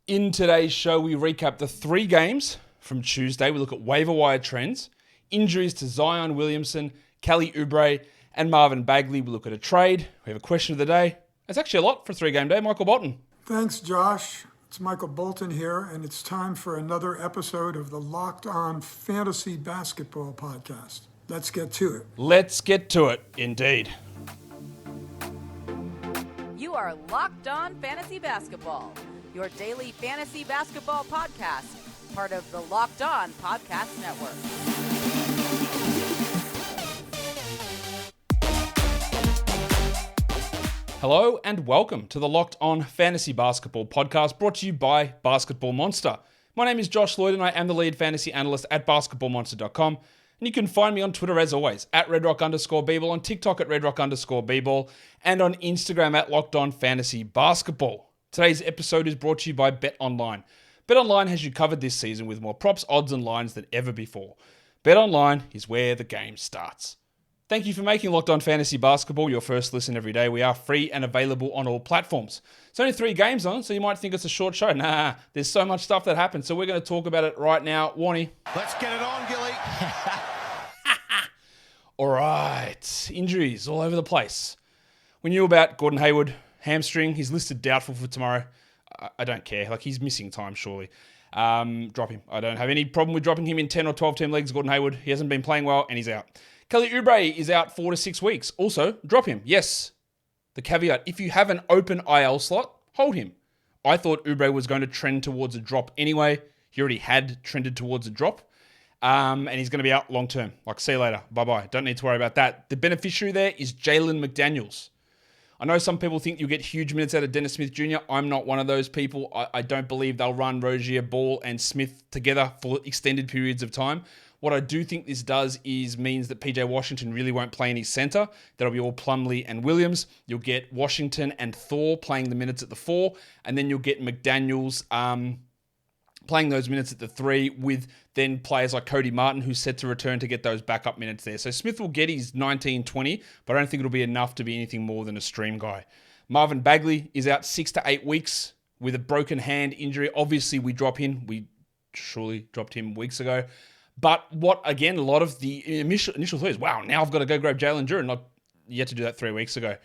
In today's show, we recap the 3 games from Tuesday. We look at waiver wire trends, injuries to Zion, Williamson, Kelly Oubre, and Marvin Bagley. We look at a trade. We have a question of the day. It's actually a lot for a 3-game day. Michael Bolton. Thanks, Josh. It's Michael Bolton here, and it's time for another episode of the Locked On Fantasy Basketball Podcast. Let's get to it. Let's get to it, indeed. You are Locked On Fantasy Basketball, your daily fantasy basketball podcast, part of the Locked On Podcast Network. Hello and welcome to the Locked On Fantasy Basketball Podcast, brought to you by Basketball Monster. My name is Josh Lloyd and I am the lead fantasy analyst at basketballmonster.com. And you can find me on Twitter as always, at redrock_bball, on TikTok at redrock_bball, and on Instagram at Locked On Fantasy Basketball. Today's episode is brought to you by BetOnline. BetOnline has you covered this season with more props, odds, and lines than ever before. BetOnline is where the game starts. Thank you for making Locked On Fantasy Basketball your first listen every day. We are free and available on all platforms. It's only 3 games on, so you might think it's a short show. Nah, there's so much stuff that happened, so we're going to talk about it right now. Warnie. Let's get it on, Gilly. All right, injuries all over the place. We knew about Gordon Hayward, hamstring. He's listed doubtful for tomorrow. I don't care. Like, he's missing time, surely. Drop him. I don't have any problem with dropping him in 10 or 12 team leagues. Gordon Hayward, he hasn't been playing well, and he's out. Kelly Oubre is out 4 to 6 weeks. Also, drop him. Yes, the caveat, if you have an open IL slot, hold him. I thought Oubre was going to trend towards a drop anyway. He already had trended towards a drop. And he's going to be out long term. Like, see you later. Bye-bye. Don't need to worry about that. The beneficiary there is Jalen McDaniels. I know some people think you'll get huge minutes out of Dennis Smith Jr. I'm not one of those people. I don't believe they'll run Rozier, Ball, and Smith together for extended periods of time. What I do think this does is means that PJ Washington really won't play any center. That'll be all Plumlee and Williams. You'll get Washington and Thor playing the minutes at the 4, and then you'll get McDaniels playing those minutes at the 3 with then players like Cody Martin, who's set to return to get those backup minutes there. So Smith will get his 19-20, but I don't think it'll be enough to be anything more than a stream guy. Marvin Bagley is out 6 to 8 weeks with a broken hand injury. Obviously, we drop him. We surely dropped him weeks ago. But what, again, a lot of the initial thought is, wow, now I've got to go grab Jalen Duren. Not yet to do that 3 weeks ago.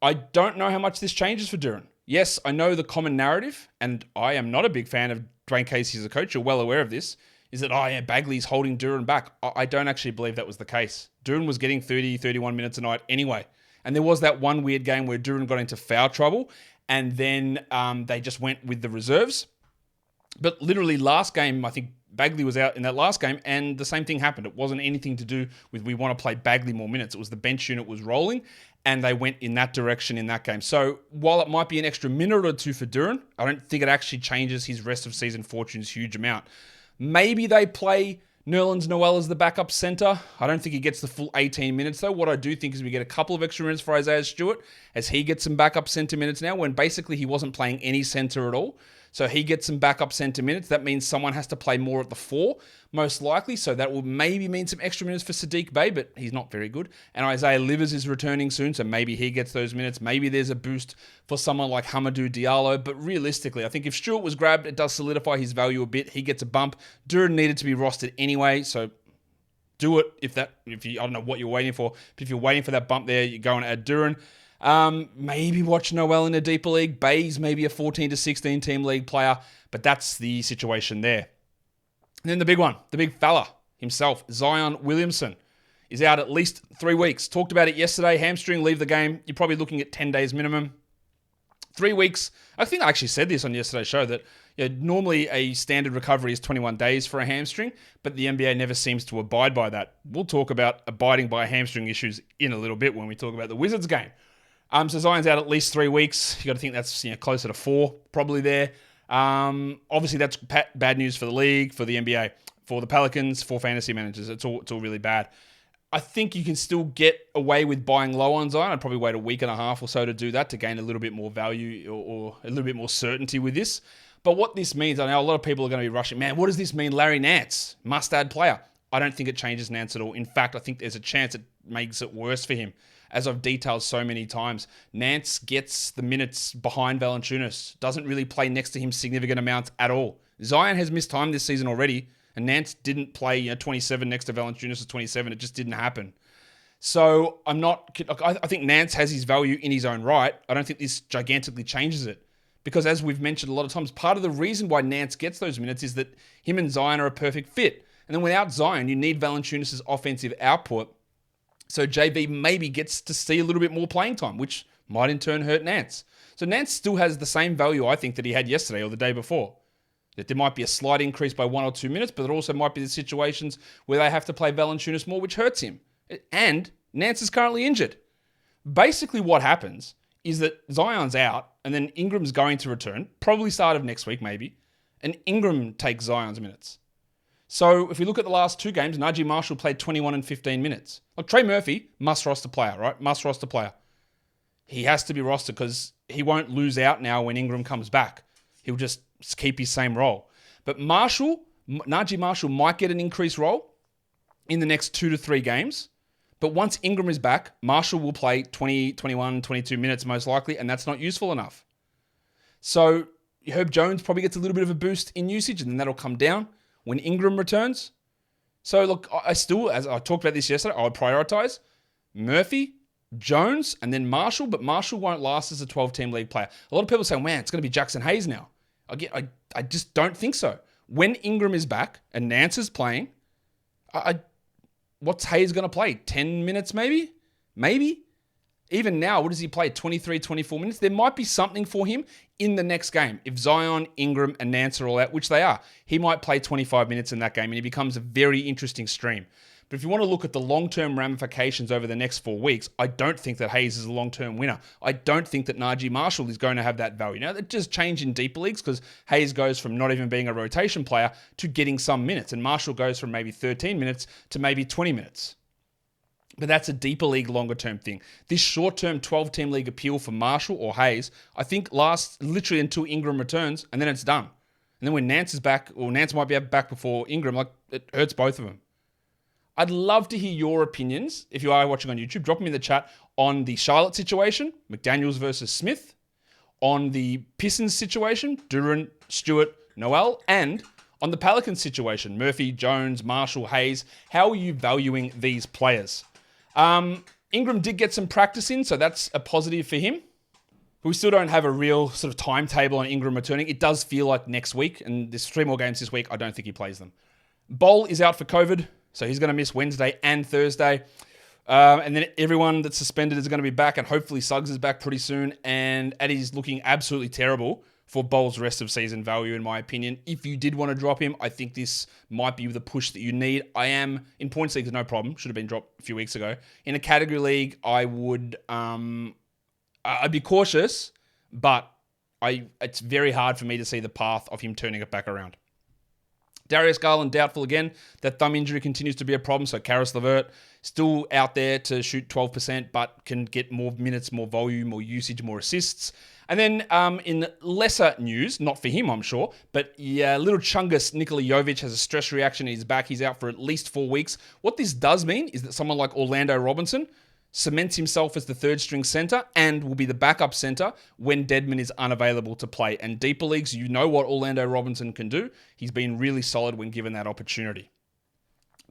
I don't know how much this changes for Duren. Yes, I know the common narrative, and I am not a big fan of Dwayne Casey as a coach. You're well aware of this. Is that, Bagley's holding Duren back. I don't actually believe that was the case. Duren was getting 30, 31 minutes a night anyway. And there was that one weird game where Duren got into foul trouble, and then they just went with the reserves. But literally last game, I think Bagley was out in that last game, and the same thing happened. It wasn't anything to do with we want to play Bagley more minutes. It was the bench unit was rolling, and they went in that direction in that game. So while it might be an extra minute or 2 for Duren, I don't think it actually changes his rest of season fortunes huge amount. Maybe they play Nerlens Noel as the backup center. I don't think he gets the full 18 minutes, though. What I do think is we get a couple of extra minutes for Isaiah Stewart as he gets some backup center minutes now, when basically he wasn't playing any center at all. So he gets some backup center minutes. That means someone has to play more at the 4, most likely. So that will maybe mean some extra minutes for Sadiq Bey, but he's not very good. And Isaiah Livers is returning soon, so maybe he gets those minutes. Maybe there's a boost for someone like Hamidou Diallo. But realistically, I think if Stewart was grabbed, it does solidify his value a bit. He gets a bump. Duren needed to be rostered anyway, so do it if you I don't know what you're waiting for. But if you're waiting for that bump there, you're going to add Duren. Maybe watch Noel in a deeper league. Bayes maybe a 14 to 16 team league player, but that's the situation there. And then the big one, the big fella himself, Zion Williamson, is out at least 3 weeks. Talked about it yesterday. Hamstring, leave the game. You're probably looking at 10 days minimum. 3 weeks. I think I actually said this on yesterday's show that normally a standard recovery is 21 days for a hamstring, but the NBA never seems to abide by that. We'll talk about abiding by hamstring issues in a little bit when we talk about the Wizards game. So Zion's out at least 3 weeks. You got to think that's closer to 4 probably there. Obviously that's bad news for the league, for the NBA, for the Pelicans, for fantasy managers. It's all really bad. I think you can still get away with buying low on Zion. I'd probably wait a week and a half or so to do that to gain a little bit more value or a little bit more certainty with this. But what this means, I know a lot of people are going to be rushing, man, what does this mean? Larry Nance, must-add player. I don't think it changes Nance at all. In fact, I think there's a chance it makes it worse for him as I've detailed so many times. Nance gets the minutes behind Valanciunas, doesn't really play next to him significant amounts at all. Zion has missed time this season already, and Nance didn't play 27 next to Valanciunas at 27. It just didn't happen. So I think Nance has his value in his own right. I don't think this gigantically changes it. Because as we've mentioned a lot of times, part of the reason why Nance gets those minutes is that him and Zion are a perfect fit. And then without Zion, you need Valanciunas' offensive output. So JV maybe gets to see a little bit more playing time, which might in turn hurt Nance. So Nance still has the same value, I think, that he had yesterday or the day before. That there might be a slight increase by 1 or 2 minutes, but there also might be the situations where they have to play Valanciunas more, which hurts him. And Nance is currently injured. Basically what happens is that Zion's out, and then Ingram's going to return, probably start of next week maybe, and Ingram takes Zion's minutes. So if we look at the last 2 games, Najee Marshall played 21 and 15 minutes. Like Trey Murphy, must roster player, right? Must roster player. He has to be rostered because he won't lose out now when Ingram comes back. He'll just keep his same role. But Najee Marshall might get an increased role in the next 2 to 3 games. But once Ingram is back, Marshall will play 20, 21, 22 minutes most likely, and that's not useful enough. So Herb Jones probably gets a little bit of a boost in usage, and then that'll come down when Ingram returns. So look, I still, as I talked about this yesterday, I would prioritize Murphy, Jones, and then Marshall, but Marshall won't last as a 12-team league player. A lot of people say, man, it's going to be Jackson Hayes now. I just don't think so. When Ingram is back and Nance is playing, what's Hayes going to play? 10 minutes maybe? Maybe? Even now, what does he play? 23, 24 minutes? There might be something for him in the next game. If Zion, Ingram, and Nance are all out, which they are, he might play 25 minutes in that game and he becomes a very interesting stream. But if you want to look at the long-term ramifications over the next 4 weeks, I don't think that Hayes is a long-term winner. I don't think that Najee Marshall is going to have that value. Now, that just changed in deeper leagues because Hayes goes from not even being a rotation player to getting some minutes, and Marshall goes from maybe 13 minutes to maybe 20 minutes. But that's a deeper league, longer-term thing. This short-term 12-team league appeal for Marshall or Hayes, I think lasts literally until Ingram returns, and then it's done. And then when Nance is back, or Nance might be back before Ingram, it hurts both of them. I'd love to hear your opinions. If you are watching on YouTube, drop them in the chat on the Charlotte situation, McDaniels versus Smith, on the Pistons situation, Duran, Stewart, Noel, and on the Pelicans situation, Murphy, Jones, Marshall, Hayes. How are you valuing these players? Ingram did get some practice in, so that's a positive for him. But we still don't have a real sort of timetable on Ingram returning. It does feel like next week, and there's 3 more games this week. I don't think he plays them. Bol is out for COVID. So he's going to miss Wednesday and Thursday. And then everyone that's suspended is going to be back. And hopefully Suggs is back pretty soon. And Eddie's looking absolutely terrible for Bol's rest of season value, in my opinion. If you did want to drop him, I think this might be the push that you need. I am in points leagues, no problem. Should have been dropped a few weeks ago. In a category league, I would, I'd be cautious, but it's very hard for me to see the path of him turning it back around. Darius Garland doubtful again. That thumb injury continues to be a problem. So Karis LeVert still out there to shoot 12%, but can get more minutes, more volume, more usage, more assists. And then in lesser news, not for him, I'm sure, but yeah, little Chungus Nikola Jovic has a stress reaction in his back. He's out for at least 4 weeks. What this does mean is that someone like Orlando Robinson cements himself as the third string center and will be the backup center when Dedmon is unavailable to play. And deeper leagues, you know what Orlando Robinson can do. He's been really solid when given that opportunity.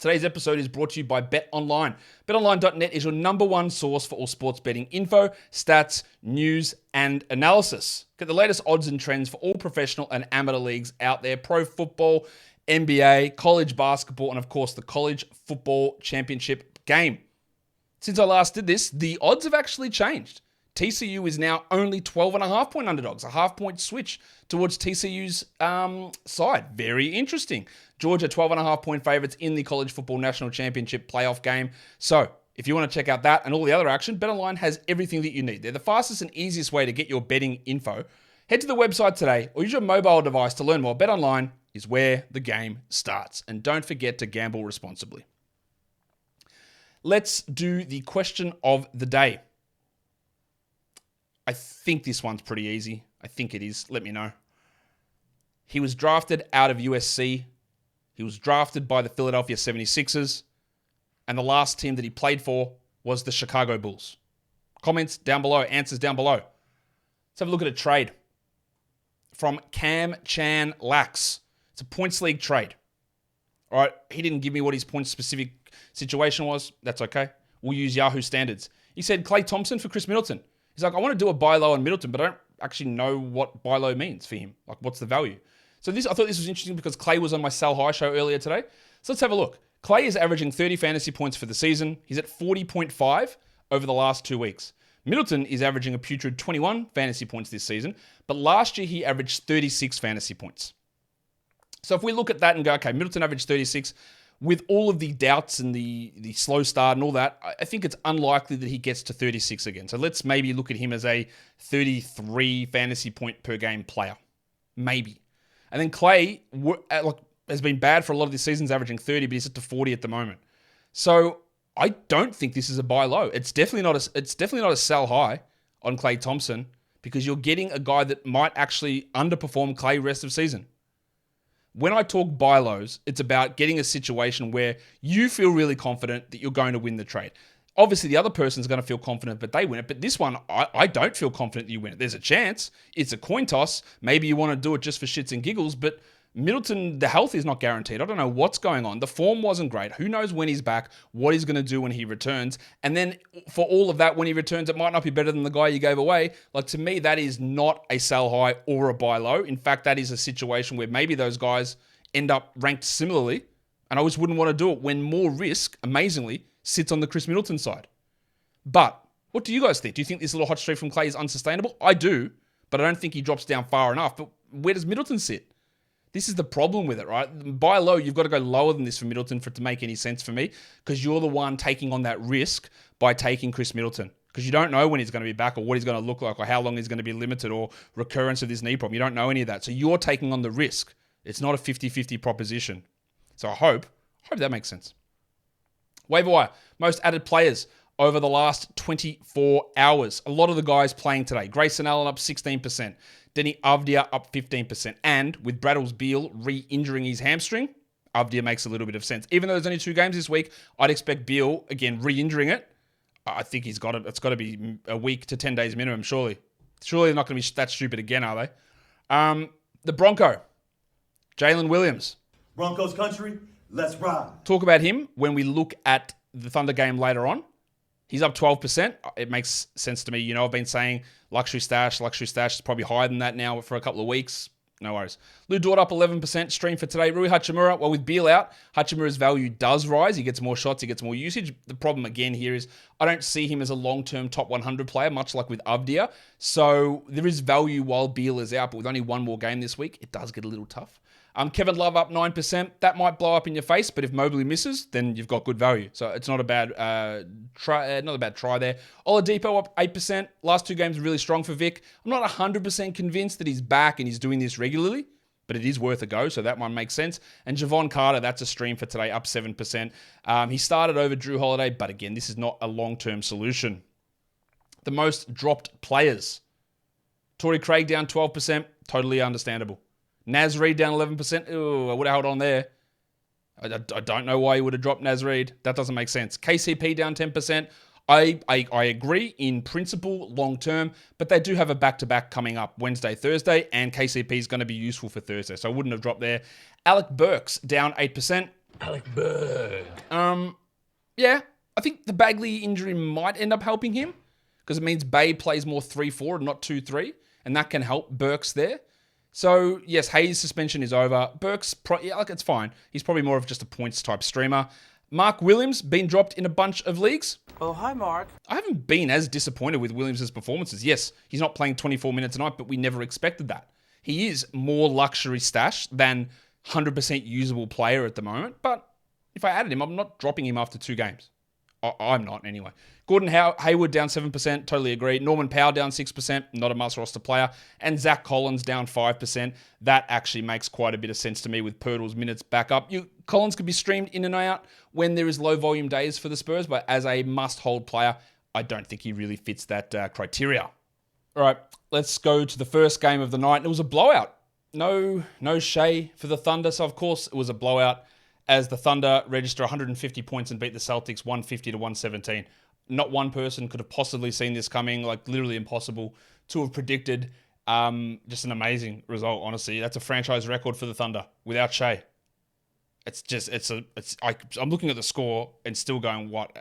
Today's episode is brought to you by BetOnline. BetOnline.net is your number one source for all sports betting info, stats, news, and analysis. Get the latest odds and trends for all professional and amateur leagues out there. Pro football, NBA, college basketball, and of course the college football championship game. Since I last did this, the odds have actually changed. TCU is now only 12.5-point underdogs, a half-point switch towards TCU's side. Very interesting. Georgia, 12.5-point favorites in the College Football National Championship playoff game. So, if you want to check out that and all the other action, BetOnline has everything that you need. They're the fastest and easiest way to get your betting info. Head to the website today or use your mobile device to learn more. BetOnline is where the game starts. And don't forget to gamble responsibly. Let's do the question of the day. I think this one's pretty easy. I think it is. Let me know. He was drafted out of USC. He was drafted by the Philadelphia 76ers. And the last team that he played for was the Chicago Bulls. Comments down below, answers down below. Let's have a look at a trade from Cam Chan Lax. It's a points league trade. All right, he didn't give me what his point specific situation was. That's okay. We'll use Yahoo standards. He said Klay Thompson for Chris Middleton. He's like, I want to do a buy low on Middleton, but I don't actually know what buy low means for him. Like, what's the value? So I thought this was interesting because Klay was on my sell high show earlier today. So let's have a look. Klay is averaging 30 fantasy points for the season. He's at 40.5 over the last 2 weeks. Middleton is averaging a putrid 21 fantasy points this season, but last year he averaged 36 fantasy points. So if we look at that and go, okay, Middleton averaged 36, with all of the doubts and the slow start and all that, I think it's unlikely that he gets to 36 again. So let's maybe look at him as a 33 fantasy point per game player. Maybe. And then Klay has been bad for a lot of this season's averaging 30, but he's up to 40 at the moment. So I don't think this is a buy low. It's definitely not a sell high on Klay Thompson because you're getting a guy that might actually underperform Klay rest of season. When I talk buy lows, it's about getting a situation where you feel really confident that you're going to win the trade. Obviously, the other person's going to feel confident, but they win it. But this one, I don't feel confident that you win it. There's a chance. It's a coin toss. Maybe you want to do it just for shits and giggles, but Middleton, the health is not guaranteed. I don't know what's going on. The form wasn't great. Who knows when he's back, what he's going to do when he returns. And then for all of that, when he returns, it might not be better than the guy you gave away. Like, to me, that is not a sell high or a buy low. In fact, that is a situation where maybe those guys end up ranked similarly. And I just wouldn't want to do it when more risk, amazingly, sits on the Chris Middleton side. But what do you guys think? Do you think this little hot streak from Klay is unsustainable? I do, but I don't think he drops down far enough. But where does Middleton sit? This is the problem with it, right? Buy low, you've got to go lower than this for Middleton for it to make any sense for me because you're the one taking on that risk by taking Chris Middleton because you don't know when he's going to be back or what he's going to look like or how long he's going to be limited or recurrence of this knee problem. You don't know any of that. So you're taking on the risk. It's not a 50-50 proposition. So I hope that makes sense. Waiver wire, most added players over the last 24 hours. A lot of the guys playing today. Grayson Allen up 16%. Denny Avdia up 15%. And with Bradley Beal re-injuring his hamstring, Avdia makes a little bit of sense. Even though there's only 2 games this week, I'd expect Beal, again, re-injuring it. I think he's got it. It's got to be a week to 10 days minimum, surely. Surely they're not going to be that stupid again, are they? The Bronco, Jalen Williams. Broncos country, let's ride. Talk about him when we look at the Thunder game later on. He's up 12%. It makes sense to me. You know, I've been saying luxury stash is probably higher than that now for a couple of weeks. No worries. Lou Dort up 11%. Stream for today. Rui Hachimura, well, with Beal out, Hachimura's value does rise. He gets more shots. He gets more usage. The problem again here is I don't see him as a long-term top 100 player, much like with Avdia. So there is value while Beal is out, but with only one more game this week, it does get a little tough. Kevin Love up 9%. That might blow up in your face, but if Mobley misses, then you've got good value. So it's not a bad try. Not a bad try there. Oladipo up 8%. Last 2 games really strong for Vic. I'm not 100% convinced that he's back and he's doing this regularly, but it is worth a go. So that one makes sense. And Javon Carter, that's a stream for today, up 7%. He started over Drew Holiday, but again, this is not a long-term solution. The most dropped players. Torrey Craig down 12%. Totally understandable. Naz Reid down 11%. Ooh, I would have held on there. I don't know why he would have dropped Naz Reid. That doesn't make sense. KCP down 10%. I agree in principle long term, but they do have a back-to-back coming up Wednesday, Thursday, and KCP is going to be useful for Thursday, so I wouldn't have dropped there. Alec Burks down 8%. Alec Burks. Yeah, I think the Bagley injury might end up helping him because it means Bay plays more 3-4 and not 2-3, and that can help Burks there. So, yes, Hayes' suspension is over. Burks, it's fine. He's probably more of just a points type streamer. Mark Williams, been dropped in a bunch of leagues. Oh, hi, Mark. I haven't been as disappointed with Williams' performances. Yes, he's not playing 24 minutes a night, but we never expected that. He is more luxury stash than 100% usable player at the moment. But if I added him, I'm not dropping him after 2 games. I'm not, anyway. Gordon Hayward down 7%, totally agree. Norman Powell down 6%, not a must roster player. And Zach Collins down 5%. That actually makes quite a bit of sense to me with Pirtle's minutes back up. Collins could be streamed in and out when there is low volume days for the Spurs, but as a must-hold player, I don't think he really fits that criteria. All right, let's go to the first game of the night. It was a blowout. No Shea for the Thunder, so of course it was a blowout as the Thunder register 150 points and beat the Celtics 150 to 117. Not one person could have possibly seen this coming, like literally impossible to have predicted. Just an amazing result, honestly. That's a franchise record for the Thunder without Shea. I'm looking at the score and still going, what,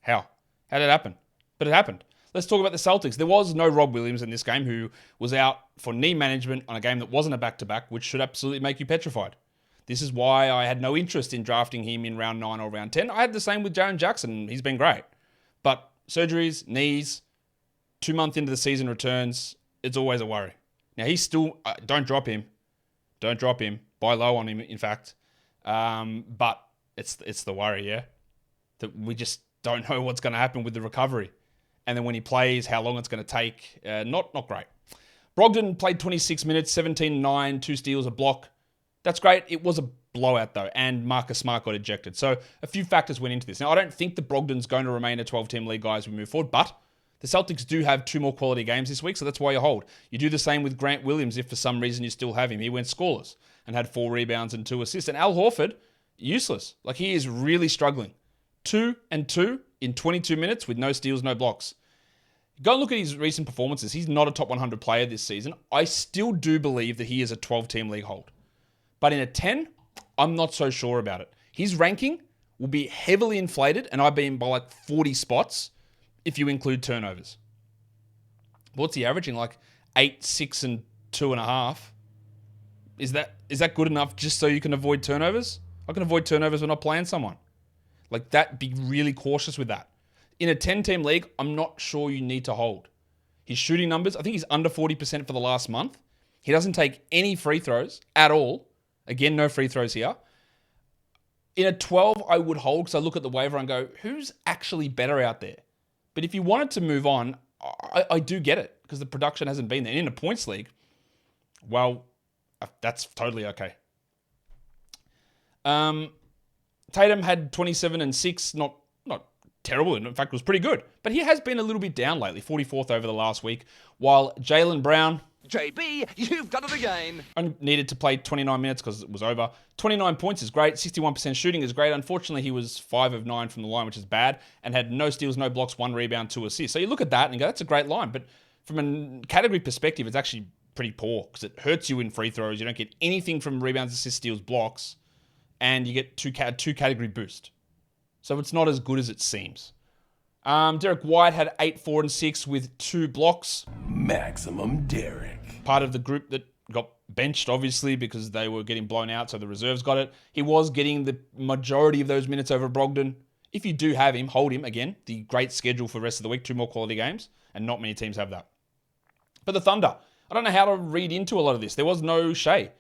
how did it happen? But it happened. Let's talk about the Celtics. There was no Rob Williams in this game, who was out for knee management on a game that wasn't a back-to-back, which should absolutely make you petrified. This is why I had no interest in drafting him in round 9 or round 10. I had the same with Jaren Jackson. He's been great. But surgeries, knees, 2 months into the season returns, it's always a worry. Now, he's still... don't drop him. Don't drop him. Buy low on him, in fact. But it's the worry, yeah? That we just don't know what's going to happen with the recovery. And then when he plays, how long it's going to take. Not great. Brogdon played 26 minutes, 17-9, 2 steals, a block. That's great. It was a blowout, though, and Marcus Smart got ejected. So a few factors went into this. Now, I don't think that Brogdon's going to remain a 12-team league guy as we move forward, but the Celtics do have 2 more quality games this week, so that's why you hold. You do the same with Grant Williams if for some reason you still have him. He went scoreless and had 4 rebounds and 2 assists. And Al Horford, useless. Like, he is really struggling. 2 and 2 in 22 minutes with no steals, no blocks. Go and look at his recent performances. He's not a top 100 player this season. I still do believe that he is a 12-team league hold. But in a 10, I'm not so sure about it. His ranking will be heavily inflated, and I've been by like 40 spots if you include turnovers. What's he averaging? Like 8, 6, and 2.5. Is that good enough just so you can avoid turnovers? I can avoid turnovers when I'm playing someone. Like that, be really cautious with that. In a 10-team league, I'm not sure you need to hold. His shooting numbers, I think he's under 40% for the last month. He doesn't take any free throws at all. Again, no free throws here. In a 12, I would hold because I look at the waiver and go, who's actually better out there? But if you wanted to move on, I do get it because the production hasn't been there. And in a points league, well, that's totally okay. Tatum had 27 and 6, not terrible, in fact, was pretty good. But he has been a little bit down lately, 44th over the last week, while Jaylen Brown... JB, you've done it again. Only needed to play 29 minutes because it was over. 29 points is great. 61% shooting is great. Unfortunately, he was 5 of 9 from the line, which is bad, and had no steals, no blocks, 1 rebound, 2 assists. So you look at that and go, that's a great line. But from a category perspective, it's actually pretty poor because it hurts you in free throws. You don't get anything from rebounds, assists, steals, blocks, and you get two category boost. So it's not as good as it seems. Derek White had 8, 4, and 6 with 2 blocks. Maximum Derek. Part of the group that got benched, obviously, because they were getting blown out, so the reserves got it. He was getting the majority of those minutes over Brogdon. If you do have him, hold him. Again, the great schedule for the rest of the week, 2 more quality games, and not many teams have that. But the Thunder, I don't know how to read into a lot of this. There was no Shea.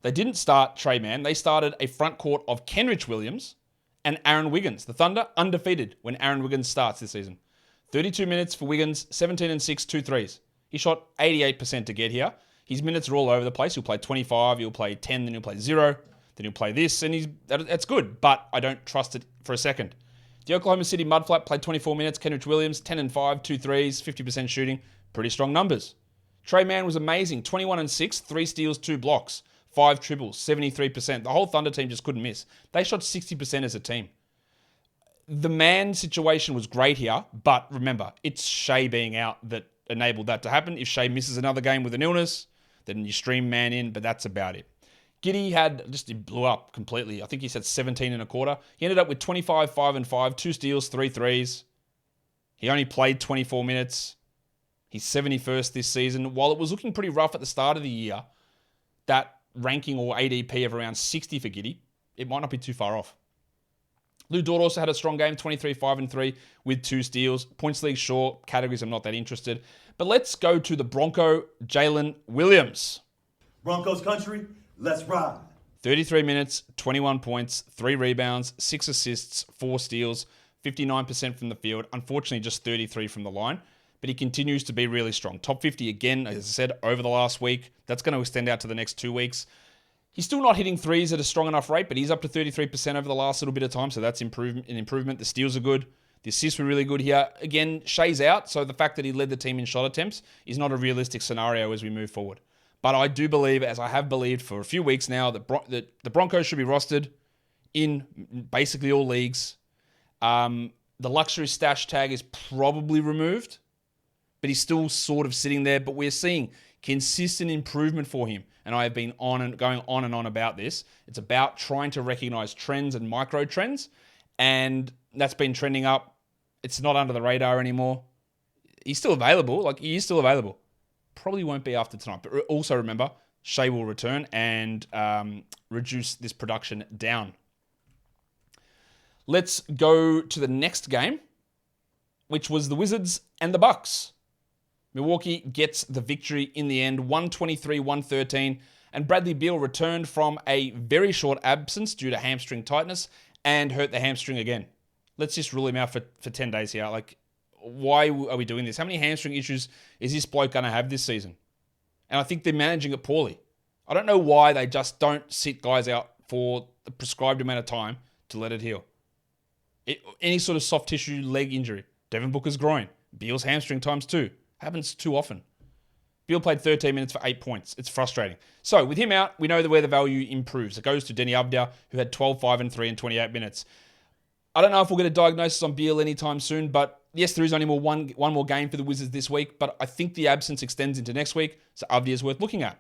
They didn't start Tre Mann. They started a front court of Kenrich Williams and Aaron Wiggins. The Thunder undefeated when Aaron Wiggins starts this season. 32 minutes for Wiggins, 17 and 6, 2 threes. He shot 88% to get here. His minutes are all over the place. He'll play 25, he'll play 10, then he'll play 0, then he'll play this, and that's good, but I don't trust it for a second. The Oklahoma City Mudflap played 24 minutes. Kenrich Williams, 10 and 5, 2 threes, 50% shooting. Pretty strong numbers. Tre Mann was amazing. 21 and 6, 3 steals, 2 blocks. 5 triples, 73%. The whole Thunder team just couldn't miss. They shot 60% as a team. The man situation was great here, but remember, it's Shea being out that enabled that to happen. If Shea misses another game with an illness, then you stream man in, but that's about it. Giddey he blew up completely. I think he said 17 and a quarter. He ended up with 25, 5 and 5, 2 steals, 3 threes. He only played 24 minutes. He's 71st this season. While it was looking pretty rough at the start of the year, that ranking or ADP of around 60 for Giddey, it might not be too far off. Lou Dort also had a strong game, 23, 5 and 3 with 2 steals. Points league, sure. Categories, I'm not that interested. But let's go to the Bronco, Jalen Williams. Broncos country, let's ride. 33 minutes, 21 points, 3 rebounds, 6 assists, 4 steals, 59% from the field. Unfortunately, just 33 from the line. But he continues to be really strong. Top 50 again, as I said, over the last week. That's going to extend out to the next 2 weeks. He's still not hitting threes at a strong enough rate, but he's up to 33% over the last little bit of time, so that's an improvement. The steals are good. The assists were really good here. Again, Shea's out, so the fact that he led the team in shot attempts is not a realistic scenario as we move forward. But I do believe, as I have believed for a few weeks now, that the Broncos should be rostered in basically all leagues. The The luxury stash tag is probably removed, but he's still sort of sitting there. But we're seeing consistent improvement for him. And I have been going on and on about this. It's about trying to recognize trends and micro trends. And that's been trending up. It's not under the radar anymore. He's still available. He is still available. Probably won't be after tonight. But also remember, Shea will return and reduce this production down. Let's go to the next game, which was the Wizards and the Bucks. Milwaukee gets the victory in the end, 123-113, and Bradley Beal returned from a very short absence due to hamstring tightness and hurt the hamstring again. Let's just rule him out for 10 days here. Why are we doing this? How many hamstring issues is this bloke going to have this season? And I think they're managing it poorly. I don't know why they just don't sit guys out for the prescribed amount of time to let it heal. Any sort of soft tissue leg injury. Devin Booker's groin. Beal's hamstring times 2. Happens too often. Beal played 13 minutes for 8 points. It's frustrating. So with him out, we know where the value improves. It goes to Denny Avdija, who had 12, 5, and 3 in 28 minutes. I don't know if we'll get a diagnosis on Beal anytime soon, but yes, there is only one more game for the Wizards this week, but I think the absence extends into next week, so Avdija is worth looking at.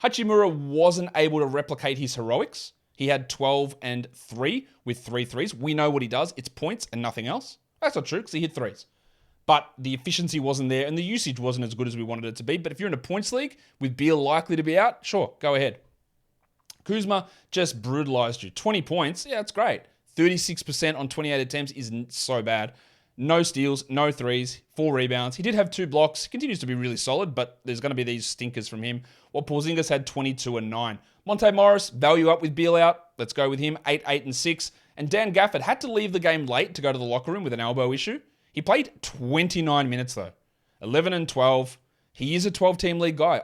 Hachimura wasn't able to replicate his heroics. He had 12 and 3 with 3 threes. We know what he does. It's points and nothing else. That's not true because he hit threes. But the efficiency wasn't there and the usage wasn't as good as we wanted it to be. But if you're in a points league with Beal likely to be out, sure, go ahead. Kuzma just brutalized you. 20 points, yeah, that's great. 36% on 28 attempts isn't so bad. No steals, no threes, 4 rebounds. He did have 2 blocks. Continues to be really solid, but there's going to be these stinkers from him. While Porzingis had 22 and 9. Monte Morris, value up with Beal out. Let's go with him, 8, 8, and 6. And Dan Gafford had to leave the game late to go to the locker room with an elbow issue. He played 29 minutes though. 11 and 12. He is a 12-team league guy.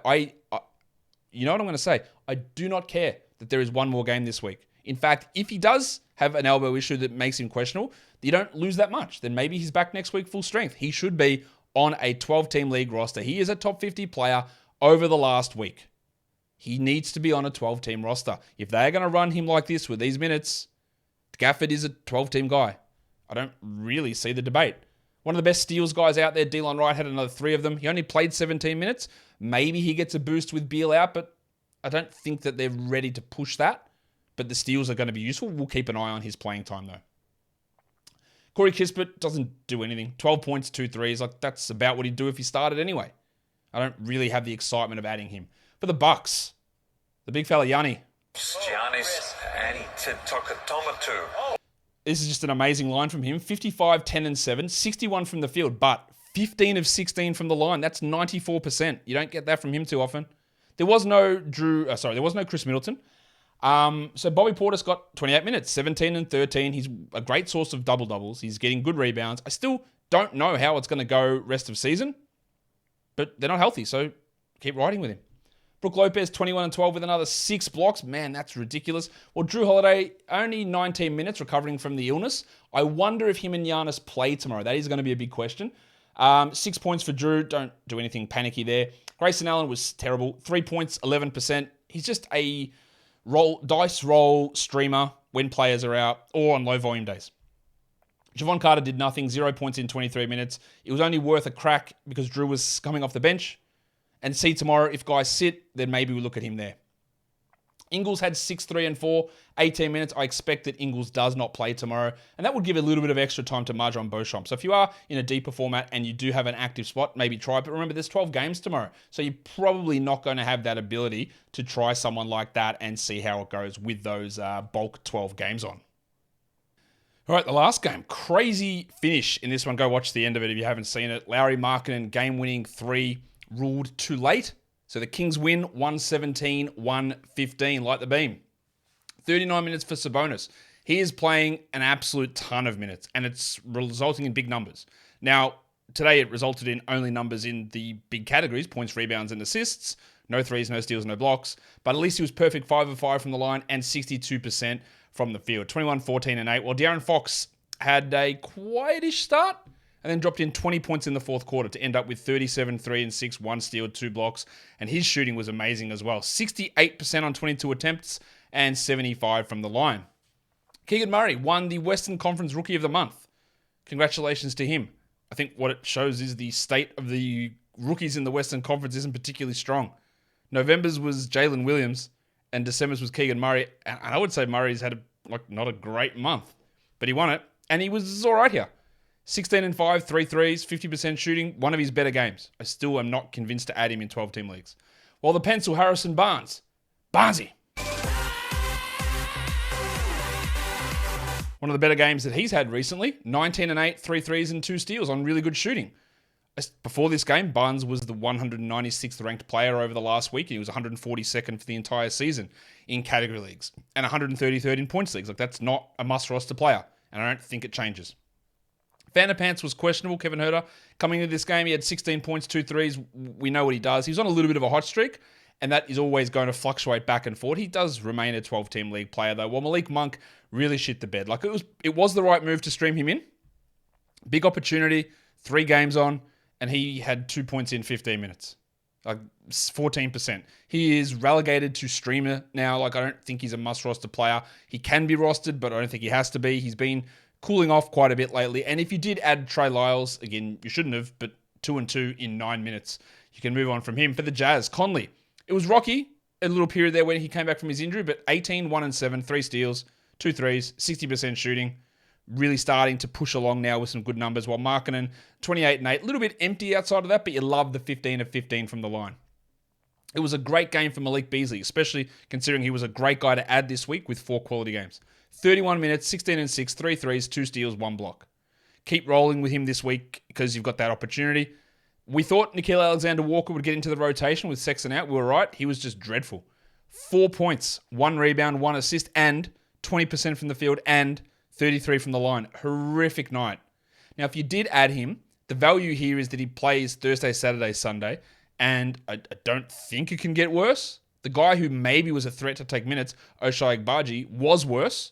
You know what I'm going to say? I do not care that there is one more game this week. In fact, if he does have an elbow issue that makes him questionable, you don't lose that much. Then maybe he's back next week full strength. He should be on a 12-team league roster. He is a top 50 player over the last week. He needs to be on a 12-team roster. If they're going to run him like this with these minutes, Gafford is a 12-team guy. I don't really see the debate. One of the best steals guys out there, Delon Wright, had another 3 of them. He only played 17 minutes. Maybe he gets a boost with Beal out, but I don't think that they're ready to push that. But the steals are going to be useful. We'll keep an eye on his playing time, though. Corey Kispert doesn't do anything. 12 points, 2 threes. That's about what he'd do if he started anyway. I don't really have the excitement of adding him. For the Bucks, the big fella, Giannis Antetokounmpo. This is just an amazing line from him. 55, 10, and 7. 61 from the field, but 15 of 16 from the line. That's 94%. You don't get that from him too often. There was no Chris Middleton. So Bobby Portis got 28 minutes, 17 and 13. He's a great source of double-doubles. He's getting good rebounds. I still don't know how it's going to go rest of season, but they're not healthy, so keep riding with him. Brook Lopez, 21 and 12 with another 6 blocks. Man, that's ridiculous. Well, Drew Holiday, only 19 minutes recovering from the illness. I wonder if him and Giannis play tomorrow. That is going to be a big question. 6 points for Drew. Don't do anything panicky there. Grayson Allen was terrible. 3 points, 11%. He's just a dice roll streamer when players are out or on low volume days. Javon Carter did nothing. 0 points in 23 minutes. It was only worth a crack because Drew was coming off the bench. And see tomorrow, if guys sit, then maybe we look at him there. Ingles had 6, 3, and 4, 18 minutes. I expect that Ingles does not play tomorrow. And that would give a little bit of extra time to Marjon Beauchamp. So if you are in a deeper format and you do have an active spot, maybe try it. But remember, there's 12 games tomorrow. So you're probably not going to have that ability to try someone like that and see how it goes with those bulk 12 games on. All right, the last game. Crazy finish in this one. Go watch the end of it if you haven't seen it. Lauri Markkanen, game-winning 3. Ruled too late. So the Kings win 117-115, like the beam. 39 minutes for Sabonis. He is playing an absolute ton of minutes, and it's resulting in big numbers. Now, today it resulted in only numbers in the big categories, points, rebounds, and assists. No threes, no steals, no blocks. But at least he was perfect 5 of 5 from the line and 62% from the field. 21, 14, and 8. While De'Aaron Fox had a quietish start, and then dropped in 20 points in the fourth quarter to end up with 37, 3, and 6, 1 steal, 2 blocks. And his shooting was amazing as well. 68% on 22 attempts and 75 from the line. Keegan Murray won the Western Conference Rookie of the Month. Congratulations to him. I think what it shows is the state of the rookies in the Western Conference isn't particularly strong. November's was Jalen Williams, and December's was Keegan Murray. And I would say Murray's had not a great month, but he won it, and he was all right here. 16 and 5, 3 threes, 50% shooting, one of his better games. I still am not convinced to add him in 12-team leagues. While the pencil, Harrison Barnes. Barnesy. One of the better games that he's had recently. 19 and 8, 3 threes and 2 steals on really good shooting. Before this game, Barnes was the 196th ranked player over the last week. He was 142nd for the entire season in category leagues and 133rd in points leagues. That's not a must-roster player, and I don't think it changes. Vanderpants was questionable. Kevin Huerter coming into this game, he had 16 points, 2 threes. We know what he does. He's on a little bit of a hot streak, and that is always going to fluctuate back and forth. He does remain a 12-team league player, though. While Malik Monk really shit the bed. It was the right move to stream him in. Big opportunity, 3 games on, and he had 2 points in 15 minutes. 14%. He is relegated to streamer now. I don't think he's a must-roster player. He can be rostered, but I don't think he has to be. He's been cooling off quite a bit lately. And if you did add Trey Lyles, again, you shouldn't have, but 2 and 2 in 9 minutes. You can move on from him. For the Jazz, Conley. It was rocky, a little period there when he came back from his injury, but 18, 1 and 7, 3 steals, 2 threes, 60% shooting. Really starting to push along now with some good numbers, while Markkanen, 28 and 8. A little bit empty outside of that, but you love the 15 of 15 from the line. It was a great game for Malik Beasley, especially considering he was a great guy to add this week with 4 quality games. 31 minutes, 16 and 6, 3 threes, 2 steals, 1 block. Keep rolling with him this week because you've got that opportunity. We thought Nickeil Alexander-Walker would get into the rotation with Sexton out. We were right. He was just dreadful. 4 points, 1 rebound, 1 assist, and 20% from the field, and 33 from the line. Horrific night. Now, if you did add him, the value here is that he plays Thursday, Saturday, Sunday, and I don't think it can get worse. The guy who maybe was a threat to take minutes, Ochai Agbaji, was worse.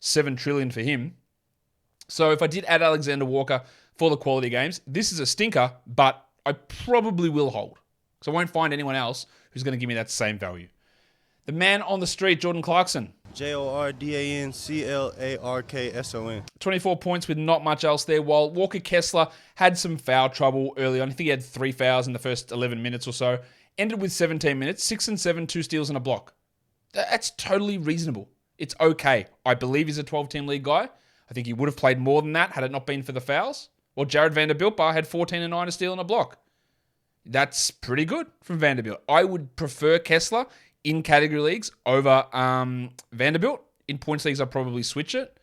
$7 trillion for him. So if I did add Alexander Walker for the quality games, this is a stinker, but I probably will hold. Because I won't find anyone else who's going to give me that same value. The man on the street, Jordan Clarkson. JordanClarkson. 24 points with not much else there, while Walker Kessler had some foul trouble early on. I think he had 3 fouls in the first 11 minutes or so. Ended with 17 minutes, 6 and 7, 2 steals and a block. That's totally reasonable. It's okay. I believe he's a 12-team league guy. I think he would have played more than that had it not been for the fouls. Well, Jared Vanderbilt had 14 and 9, a steal and a block. That's pretty good from Vanderbilt. I would prefer Kessler in category leagues over Vanderbilt. In points leagues, I'll probably switch it.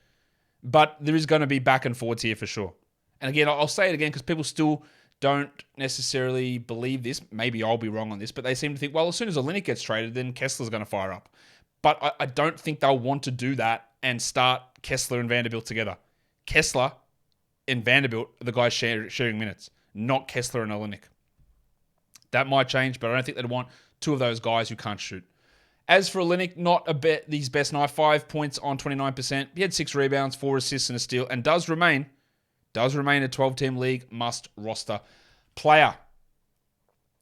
But there is going to be back and forwards here for sure. And again, I'll say it again because people still don't necessarily believe this. Maybe I'll be wrong on this, but they seem to think, well, as soon as Olynyk gets traded, then Kessler's going to fire up. But I don't think they'll want to do that and start Kessler and Vanderbilt together. Kessler and Vanderbilt are the guys sharing minutes, not Kessler and Olynyk. That might change, but I don't think they'd want 2 of those guys who can't shoot. As for Olynyk, not his best night. 5 points on 29%. He had 6 rebounds, 4 assists and a steal, and does remain a 12-team league must-roster player.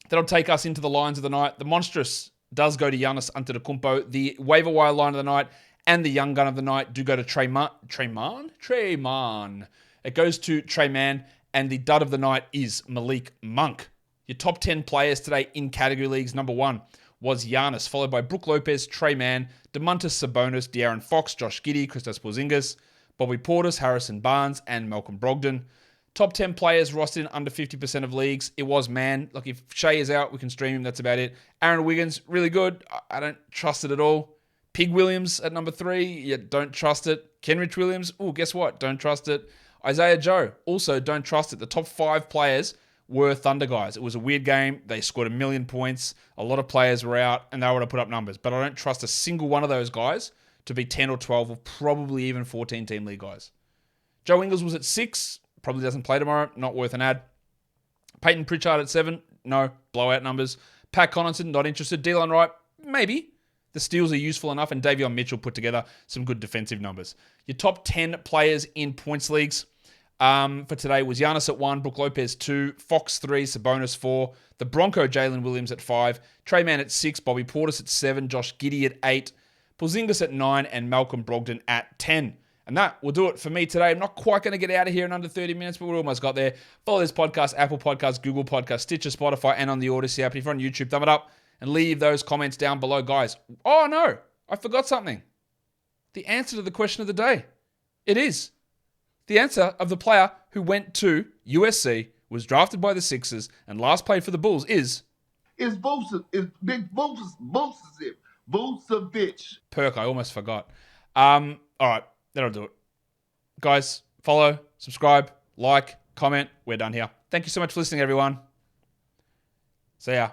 That'll take us into the lines of the night. The monstrous does go to Giannis Antetokounmpo. The waiver wire line of the night and the young gun of the night do go to Tre Mann. It goes to Tre Mann, and the dud of the night is Malik Monk. Your top 10 players today in category leagues. Number 1 was Giannis, followed by Brook Lopez, Tre Mann, Domantas Sabonis, De'Aaron Fox, Josh Giddey, Kristaps Porzingis, Bobby Portis, Harrison Barnes, and Malcolm Brogdon. Top 10 players rostered in under 50% of leagues. It was Mann. If Shea is out, we can stream him. That's about it. Aaron Wiggins, really good. I don't trust it at all. Pig Williams at number 3. You don't trust it. Kenrich Williams, guess what? Don't trust it. Isaiah Joe, also don't trust it. The top 5 players were Thunder guys. It was a weird game. They scored 1 million points. A lot of players were out, and they were to put up numbers. But I don't trust a single one of those guys to be 10 or 12 or probably even 14-team league guys. Joe Ingles was at 6. Probably doesn't play tomorrow. Not worth an ad. Peyton Pritchard at 7. No. Blowout numbers. Pat Connaughton, not interested. Delon Wright, maybe. The steals are useful enough, and Davion Mitchell put together some good defensive numbers. Your top 10 players in points leagues for today was Giannis at 1, Brook Lopez 2, Fox 3, Sabonis 4, the Bronco Jalen Williams at 5, Tre Mann at 6, Bobby Portis at 7, Josh Giddey at 8, Porzingis at 9, and Malcolm Brogdon at 10. And that will do it for me today. I'm not quite going to get out of here in under 30 minutes, but we almost got there. Follow this podcast, Apple Podcasts, Google Podcasts, Stitcher, Spotify, and on the Odyssey app. If you're on YouTube, thumb it up and leave those comments down below, guys. Oh, no, I forgot something. The answer to the question of the day. It is. The answer of the player who went to USC, was drafted by the Sixers, and last played for the Bulls is... It's Big Vucevic. Perk, I almost forgot. All right, that'll do it. Guys, follow, subscribe, like, comment. We're done here. Thank you so much for listening, everyone. See ya.